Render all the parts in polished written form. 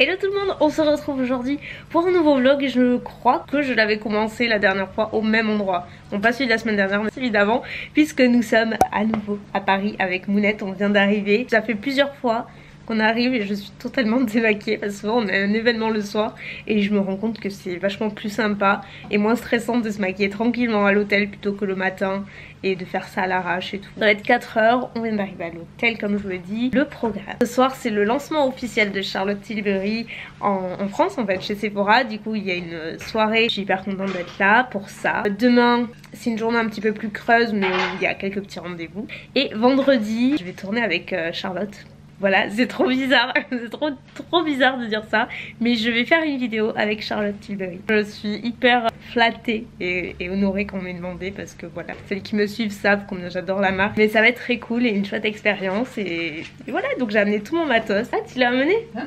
Hello tout le monde, on se retrouve aujourd'hui pour un nouveau vlog. Je crois que je l'avais commencé la dernière fois au même endroit. Bon, pas celui de la semaine dernière mais celui d'avant, puisque nous sommes à nouveau à Paris avec Mounette. On vient d'arriver, ça fait plusieurs fois qu'on arrive et je suis totalement démaquillée parce que souvent on a un événement le soir et je me rends compte que c'est vachement plus sympa et moins stressant de se maquiller tranquillement à l'hôtel plutôt que le matin et de faire ça à l'arrache et tout. Ça va être 4 heures, on vient d'arriver à l'hôtel comme je vous l'ai dit. Le programme ce soir c'est le lancement officiel de Charlotte Tilbury en France en fait, chez Sephora. Du coup il y a une soirée, je suis hyper contente d'être là pour ça. Demain c'est une journée un petit peu plus creuse mais il y a quelques petits rendez-vous. Et vendredi je vais tourner avec Charlotte. Voilà, c'est trop bizarre, c'est trop bizarre de dire ça, mais je vais faire une vidéo avec Charlotte Tilbury. Je suis hyper flattée et honorée qu'on m'ait demandé parce que voilà, celles qui me suivent savent combien j'adore la marque. Mais ça va être très cool et une chouette expérience et voilà, donc j'ai amené tout mon matos. Ah, tu l'as amené hein?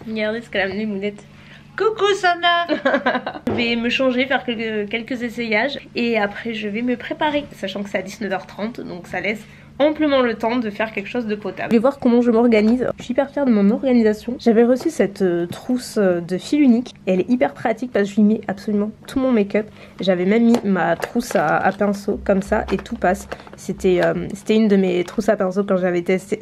Regardez ce qu'elle a amené Mounette. Coucou Sana. Je vais me changer, faire quelques essayages et après je vais me préparer, sachant que c'est à 19h30 donc ça laisse amplement le temps de faire quelque chose de potable. Je vais voir comment je m'organise. Je suis hyper fière de mon organisation. J'avais reçu cette trousse de fil unique. Elle est hyper pratique parce que je lui mets absolument tout mon make-up. J'avais même mis ma trousse à pinceau comme ça et tout passe. C'était une de mes trousses à pinceau quand j'avais testé,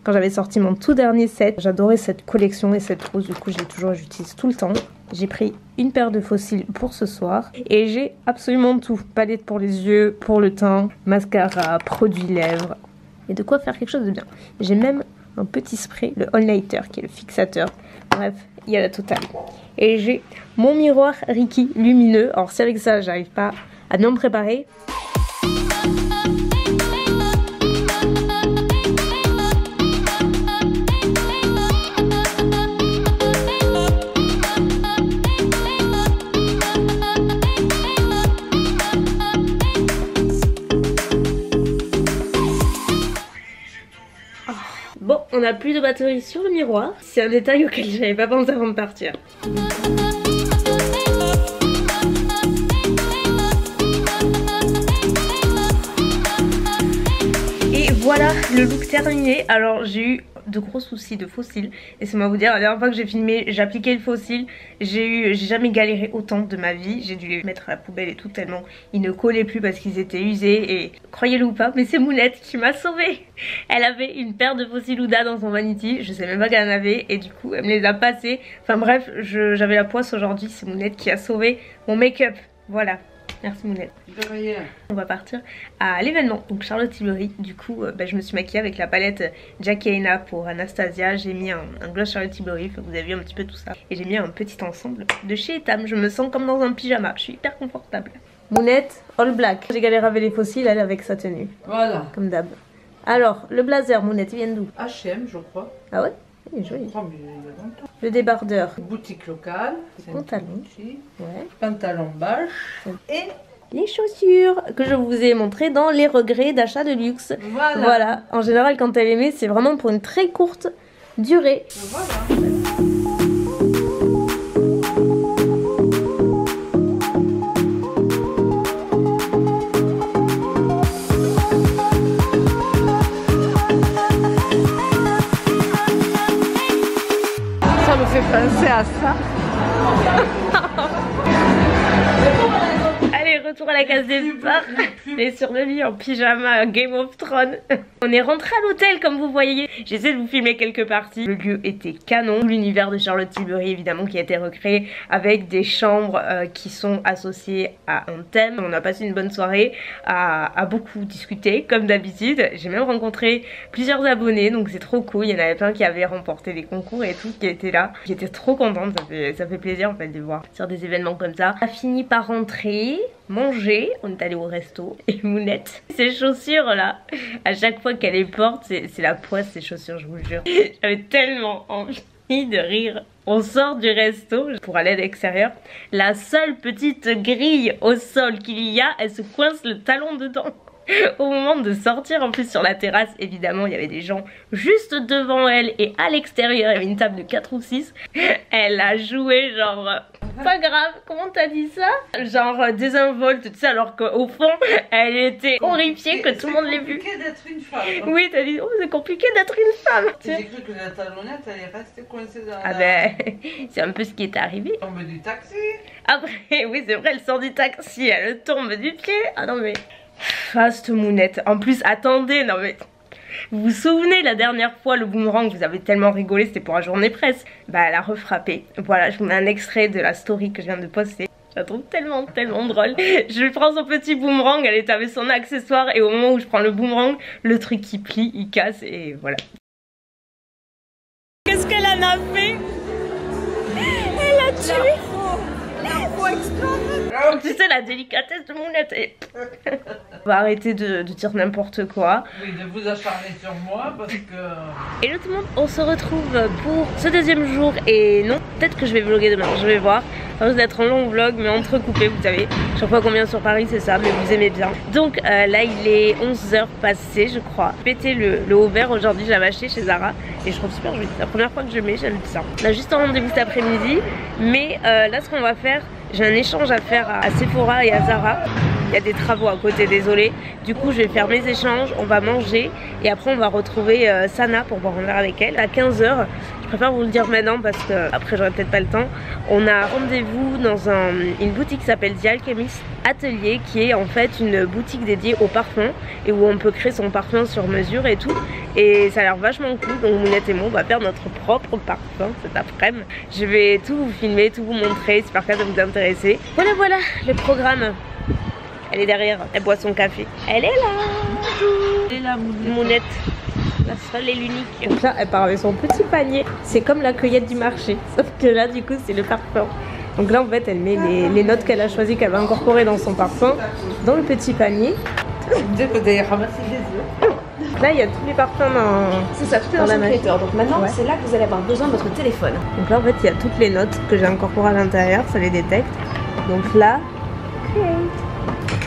quand j'avais sorti mon tout dernier set. J'adorais cette collection et cette trousse. Du coup, j'utilise tout le temps. J'ai pris une paire de fossiles pour ce soir et j'ai absolument tout. Palette pour les yeux, pour le teint, mascara, produit lèvres et de quoi faire quelque chose de bien. J'ai même un petit spray, le all-nighter qui est le fixateur. Bref, il y a la totale. Et j'ai mon miroir Ricky lumineux. Alors c'est avec ça j'arrive pas à bien me préparer. Bon, on n'a plus de batterie sur le miroir. C'est un détail auquel j'avais pas pensé avant de partir. Et voilà le look terminé. Alors j'ai eu de gros soucis de fossiles et c'est moi vous dire, la dernière fois que j'ai filmé j'ai appliqué le fossile, j'ai jamais galéré autant de ma vie. J'ai dû les mettre à la poubelle et tout tellement ils ne collaient plus parce qu'ils étaient usés et croyez-le ou pas mais c'est Mounette qui m'a sauvée. Elle avait une paire de fossiles Huda dans son vanity, je sais même pas qu'elle en avait et du coup elle me les a passés. Enfin bref, j'avais la poisse aujourd'hui, c'est Mounette qui a sauvé mon make-up. Voilà. Merci Mounette. On va partir à l'événement, donc Charlotte Tilbury. Du coup, je me suis maquillée avec la palette Jackie Aina pour Anastasia. J'ai mis un gloss Charlotte Tilbury, vous avez vu un petit peu tout ça. Et j'ai mis un petit ensemble de chez Etam. Je me sens comme dans un pyjama, je suis hyper confortable. Mounette, all black. J'ai galéré avec les fossiles, elle avec sa tenue. Voilà. Comme d'hab. Alors, le blazer, Mounette, il vient d'où? H&M, je crois. Ah ouais? Il est joli. Je crois, mais il y a longtemps. Le débardeur. Boutique locale. Pantalon. Ouais. Pantalon bâche. Et les chaussures que je vous ai montré dans les regrets d'achat de luxe. Voilà. En général, quand elle les met, c'est vraiment pour une très courte durée. Voilà. Ça me fait penser à ça. Allez, retour à la case des stars. Et sur le lit en pyjama Game of Thrones. On est rentré à l'hôtel comme vous voyez. J'essaie de vous filmer quelques parties. Le lieu était canon. L'univers de Charlotte Tilbury évidemment qui a été recréé avec des chambres qui sont associées à un thème. On a passé une bonne soirée à beaucoup discuter comme d'habitude. J'ai même rencontré plusieurs abonnés donc c'est trop cool. Il y en avait plein qui avaient remporté des concours et tout qui étaient là. J'étais trop contente, ça fait plaisir en fait de voir sur des événements comme ça. On a fini par rentrer, manger, on est allé au resto et Mounette, ces chaussures là, à chaque fois qu'elle les porte, c'est la poisse ces chaussures, je vous le jure. J'avais tellement envie de rire. On sort du resto pour aller à l'extérieur. La seule petite grille au sol qu'il y a, elle se coince le talon dedans. Au moment de sortir, en plus sur la terrasse, évidemment il y avait des gens juste devant elle et à l'extérieur il y avait une table de 4 ou 6. Elle a joué genre Pas grave, comment t'as dit ça? Genre désinvolte, tu sais, alors qu'au fond, elle était horrifiée que tout le monde l'ait vue. C'est compliqué d'être une femme. Oui, t'as dit, oh, c'est compliqué d'être une femme. J'ai cru que la talonnette allait rester coincée dans Ah la... ben, c'est un peu ce qui est arrivé. tombe du taxi. Après, oui, c'est vrai, elle sort du taxi, elle tombe du pied. Ah non, mais. Ah, cette mounette. En plus, attendez, non mais. Vous vous souvenez la dernière fois, le boomerang, vous avez tellement rigolé, c'était pour la journée presse. Bah, elle a refrappé. Voilà, je vous mets un extrait de la story que je viens de poster. Je la trouve tellement drôle. Je prends son petit boomerang, elle est avec son accessoire, et au moment où je prends le boomerang, le truc il plie, il casse, et voilà. Qu'est-ce qu'elle en a fait? Elle a tué. Tu sais, la délicatesse de Mounette. On va arrêter de dire n'importe quoi. Oui, de vous acharner sur moi parce que... Hello tout le monde, on se retrouve pour ce deuxième jour. Et non, peut-être que je vais vlogger demain, je vais voir. Ça risque d'être un long vlog mais entrecoupé, vous savez. Chaque fois qu'on vient sur Paris c'est ça, mais vous aimez bien. Donc là il est 11h passé je crois. Péter le haut vert aujourd'hui, je l'avais acheté chez Zara. Et je trouve super joli, c'est la première fois que je le mets, j'aime ça. On a juste un rendez-vous cet après-midi. Mais là ce qu'on va faire, j'ai un échange à faire à Sephora et à Zara. Il y a des travaux à côté, désolé. Du coup, je vais faire mes échanges, on va manger et après on va retrouver Sana pour boire un verre avec elle à 15h. Je préfère vous le dire maintenant parce que après j'aurai peut-être pas le temps. On a rendez-vous dans une boutique qui s'appelle The Alchemist Atelier, qui est en fait une boutique dédiée au parfum et où on peut créer son parfum sur mesure et tout. Et ça a l'air vachement cool. Donc Mounette et moi, on va faire notre propre parfum cet après-midi. Je vais tout vous filmer, tout vous montrer, j'espère que ça va vous intéresser. Voilà, voilà le programme. Elle est derrière, elle boit son café. Elle est là. Elle est là, Mounette. La seule et l'unique. Donc là, elle part avec son petit panier. C'est comme la cueillette du marché. Sauf que là, du coup, c'est le parfum. Donc là, en fait, elle met les notes qu'elle a choisies, qu'elle va incorporer dans son parfum, dans le petit panier. Dès que vous avez ramassé les œufs. Là, il y a tous les parfums dans... C'est ça, tout est dans son collecteur. Donc maintenant, c'est là que vous allez avoir besoin de votre téléphone. Donc là, en fait, il y a toutes les notes que j'ai incorporées à l'intérieur. Ça les détecte. Donc là...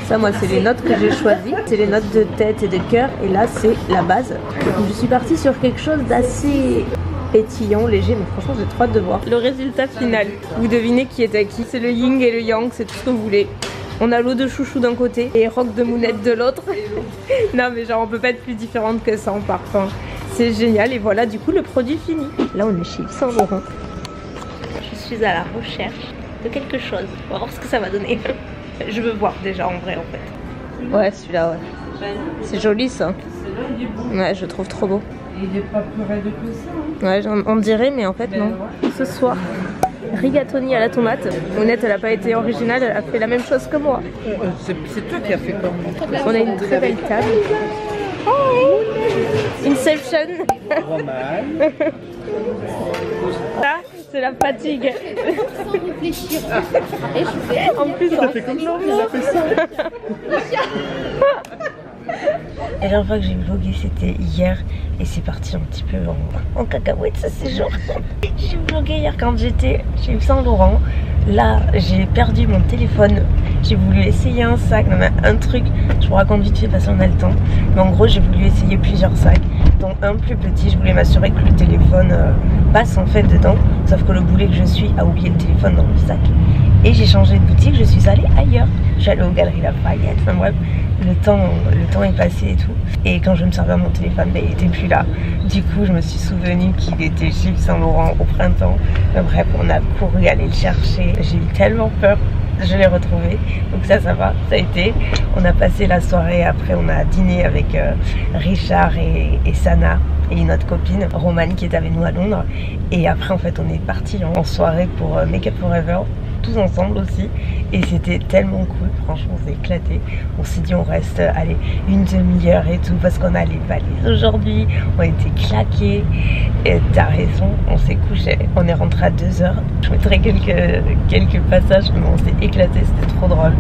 Ça, moi, c'est les notes que j'ai choisies. C'est les notes de tête et de cœur. Et là, c'est la base. Donc, je suis partie sur quelque chose d'assez pétillant, léger. Mais franchement, j'ai trop hâte de voir le résultat final. Vous devinez qui est à qui. C'est le yin et le yang. C'est tout ce que vous voulez. On a l'eau de chouchou d'un côté et rock de Mounette de l'autre. Non, mais genre, on peut pas être plus différente que ça en parfum. C'est génial. Et voilà, du coup, le produit fini. Là, on est chez Yves Saint Laurent. Je suis à la recherche de quelque chose. On va voir ce que ça va donner. Je veux voir déjà en vrai en fait. Ouais, celui-là, ouais. C'est joli ça. Celui-là, il est beau. Ouais, je trouve trop beau. Et il est pas plus raide que ça. Ouais, on dirait, mais en fait non. Ouais. Ce soir, rigatoni à la tomate. Mounette, elle a pas été originale, elle a fait la même chose que moi. C'est toi qui as fait comme moi. On a une très belle table. Oh, Inception. Ça, c'est la fatigue. Sans réfléchir. En plus, ça fait comme ça, il a fait ça. La dernière fois que j'ai vlogué, c'était hier. Et c'est parti un petit peu en cacahuète ce séjour. J'ai vlogué hier quand j'étais chez Yves Saint Laurent. Là, j'ai perdu mon téléphone. J'ai voulu essayer un sac, non mais un truc. Je vous raconte vite fait parce qu'on a le temps. Mais en gros, j'ai voulu essayer plusieurs sacs, dont un plus petit. Je voulais m'assurer que le téléphone passe en fait dedans. Sauf que le boulet que je suis a oublié le téléphone dans le sac. Et j'ai changé de boutique, je suis allée ailleurs. Je suis allée aux Galeries Lafayette, enfin bref, le temps est passé et tout. Et quand je me servais à mon téléphone, ben, il était plus là. Du coup, je me suis souvenu qu'il était chez Yves Saint Laurent au printemps. Mais bref, on a couru aller le chercher. J'ai eu tellement peur. Je l'ai retrouvé, donc ça va, ça a été. On a passé la soirée, après on a dîné avec Richard et Sana et une autre copine, Romane, qui est avec nous à Londres. Et après en fait on est parti en soirée pour Make Up Forever, tous ensemble aussi. Et c'était tellement cool, franchement on s'est éclaté. On s'est dit on reste, allez, une demi-heure et tout, parce qu'on a les valises aujourd'hui, on était claqués. Et t'as raison, on s'est couché, on est rentré à 2h. Je mettrai quelques passages, mais on s'est éclaté, c'était trop drôle.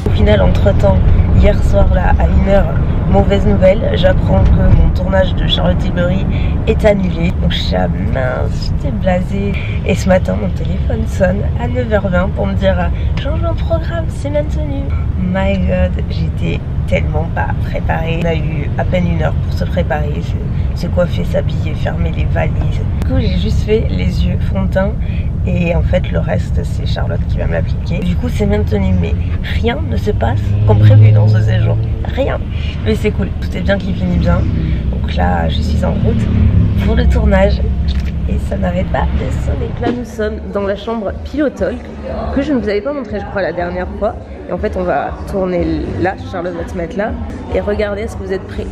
Au final, entre temps, hier soir là à 1h, mauvaise nouvelle, j'apprends que mon tournage de Charlotte Tilbury est annulé. Donc je suis à mince, j'étais blasée. Et ce matin, mon téléphone sonne à 9h20 pour me dire changement de programme, c'est maintenu. My God, j'étais tellement pas préparée. On a eu à peine 1 heure pour se préparer, se coiffer, s'habiller, fermer les valises. Du coup, j'ai juste fait les yeux fond de teint. Et en fait le reste c'est Charlotte qui va me l'appliquer. Du coup c'est maintenu mais rien ne se passe comme prévu dans ce séjour. Rien. Mais c'est cool, tout est bien qui finit bien. Donc là je suis en route pour le tournage et ça n'arrête pas de sonner. Là nous sommes dans la chambre Pilotalk que je ne vous avais pas montré je crois la dernière fois. Et en fait on va tourner là, Charlotte va se mettre là. Et regardez, est-ce que vous êtes prêts?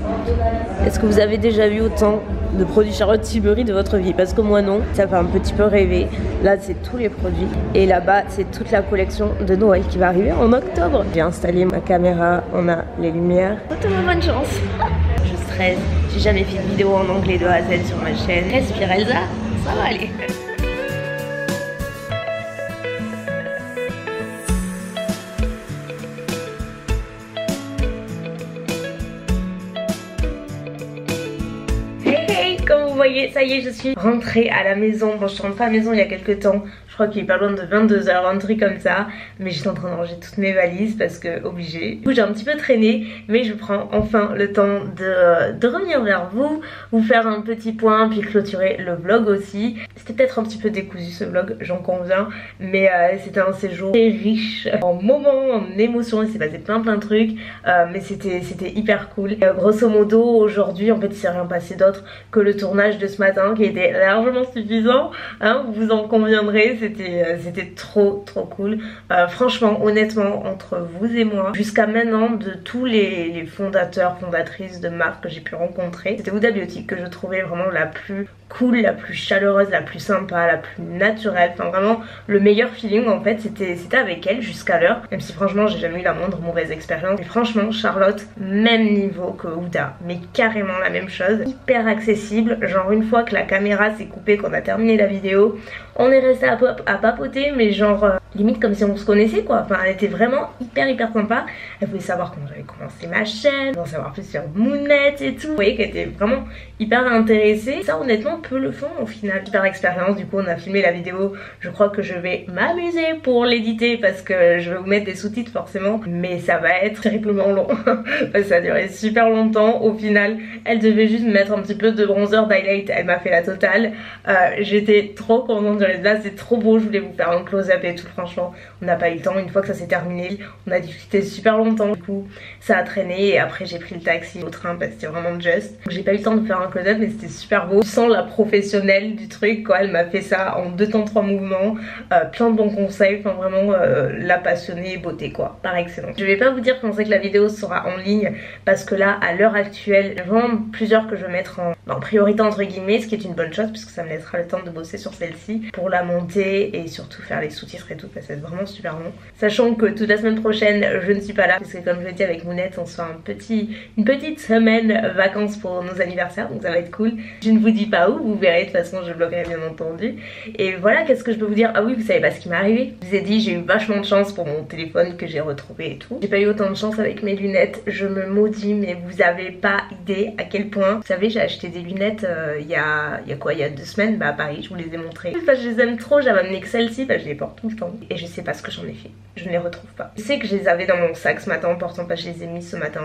Est-ce que vous avez déjà vu autant de produits Charlotte Tilbury de votre vie? Parce que moi non, ça fait un petit peu rêver. Là c'est tous les produits et là-bas c'est toute la collection de Noël qui va arriver en octobre. J'ai installé ma caméra, on a les lumières. Bonne chance. Je stresse, j'ai jamais fait de vidéo en anglais de A à Z sur ma chaîne. Respire Elsa, ça va aller. Comme vous voyez, ça y est, je suis rentrée à la maison. Bon, je suis rentrée à la maison il y a quelques temps. Je crois qu'il est pas loin de 22h, un truc comme ça. Mais j'étais en train de ranger toutes mes valises parce que obligée. Du coup, j'ai un petit peu traîné, mais je prends enfin le temps de revenir vers vous, vous faire un petit point, puis clôturer le vlog aussi. C'était peut-être un petit peu décousu ce vlog, j'en conviens. Mais c'était un séjour très riche en moments, en émotions. Il s'est passé plein de trucs. Mais c'était hyper cool. Grosso modo, aujourd'hui, en fait, il s'est rien passé d'autre que le tournage de ce matin qui était largement suffisant, hein, vous en conviendrez, c'était trop cool. Franchement, honnêtement, entre vous et moi, jusqu'à maintenant, de tous les fondateurs, fondatrices de marques que j'ai pu rencontrer, c'était Huda Beauty que je trouvais vraiment la plus cool, la plus chaleureuse, la plus sympa, la plus naturelle, enfin vraiment le meilleur feeling en fait c'était avec elle jusqu'à l'heure, même si franchement j'ai jamais eu la moindre mauvaise expérience. Et franchement Charlotte, même niveau que Huda, mais carrément la même chose, hyper accessible, genre une fois que la caméra s'est coupée, qu'on a terminé la vidéo, on est resté à papoter mais genre limite comme si on se connaissait quoi, enfin elle était vraiment hyper sympa, elle voulait savoir comment j'avais commencé ma chaîne, en savoir plus sur Mounette et tout, vous voyez qu'elle était vraiment hyper intéressée. Ça honnêtement peu le font au final. Super expérience, du coup on a filmé la vidéo, je crois que je vais m'amuser pour l'éditer parce que je vais vous mettre des sous-titres forcément, mais ça va être terriblement long ça a duré super longtemps. Au final elle devait juste me mettre un petit peu de bronzer, d'highlight, elle m'a fait la totale. J'étais trop contente du résultat, c'est trop beau, je voulais vous faire un close-up et tout. Franchement on n'a pas eu le temps, une fois que ça s'est terminé on a discuté super longtemps, du coup ça a traîné et après j'ai pris le taxi au train parce que c'était vraiment just. J'ai pas eu le temps de faire un close-up mais c'était super beau, sans la professionnelle du truc quoi, elle m'a fait ça en 2 temps 3 mouvements, plein de bons conseils, enfin vraiment la passionnée beauté quoi, par excellence. Je vais pas vous dire quand c'est que la vidéo sera en ligne parce que là à l'heure actuelle il y a vraiment plusieurs que je vais mettre en priorité entre guillemets, ce qui est une bonne chose puisque ça me laissera le temps de bosser sur celle-ci pour la monter et surtout faire les sous-titres et tout, parce que c'est vraiment super long. Sachant que toute la semaine prochaine je ne suis pas là puisque comme je l'ai dit avec Mounette on se fait une petite semaine vacances pour nos anniversaires, donc ça va être cool. Je ne vous dis pas où, vous verrez, de toute façon je vloggerai bien entendu. Et voilà, qu'est-ce que je peux vous dire? Ah oui, vous savez pas ce qui m'est arrivé. Je vous ai dit, j'ai eu vachement de chance pour mon téléphone que j'ai retrouvé et tout. J'ai pas eu autant de chance avec mes lunettes, je me maudis, mais vous avez pas idée à quel point. Vous savez, j'ai acheté des lunettes il y a 2 semaines, bah à Paris, je vous les ai montrées. Enfin, je les aime trop, j'avais amené que celle-ci, bah je les porte tout le temps. Et je sais pas ce que j'en ai fait, je ne les retrouve pas. Je sais que je les avais dans mon sac ce matin en portant, parce que je les ai mis ce matin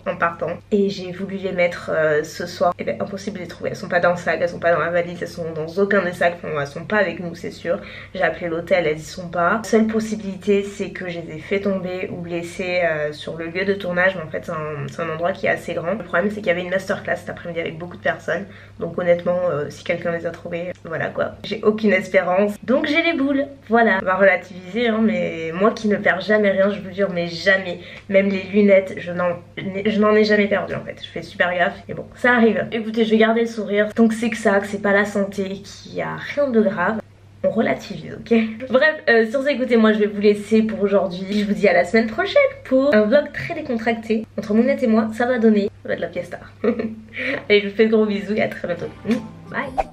en partant. Et j'ai voulu les mettre ce soir, et ben impossible de les trouver, elles sont pas dans le sac, elles sont pas dans la valise, elles sont dans aucun des sacs, enfin, elles sont pas avec nous c'est sûr. J'ai appelé l'hôtel, elles y sont pas. Seule possibilité c'est que je les ai fait tomber ou blessés sur le lieu de tournage, mais en fait c'est un endroit qui est assez grand. Le problème c'est qu'il y avait une masterclass cet après-midi avec beaucoup de personnes, donc honnêtement si quelqu'un les a trouvés, voilà quoi, j'ai aucune espérance, donc j'ai les boules, voilà. On va relativiser hein, mais moi qui ne perds jamais rien, je vous jure, mais jamais, même les lunettes je n'en ai jamais perdu en fait, je fais super gaffe et bon ça arrive. Écoutez, je vais garder le sourire, donc c'est que ça, que c'est pas la santé, qu'il y a rien de grave, on relativise, ok? Bref, sur ce, écoutez, moi je vais vous laisser pour aujourd'hui. Je vous dis à la semaine prochaine pour un vlog très décontracté. Entre Mounette et moi, ça va donner, ça va être la fiesta. Allez, je vous fais de gros bisous et à très bientôt. Bye!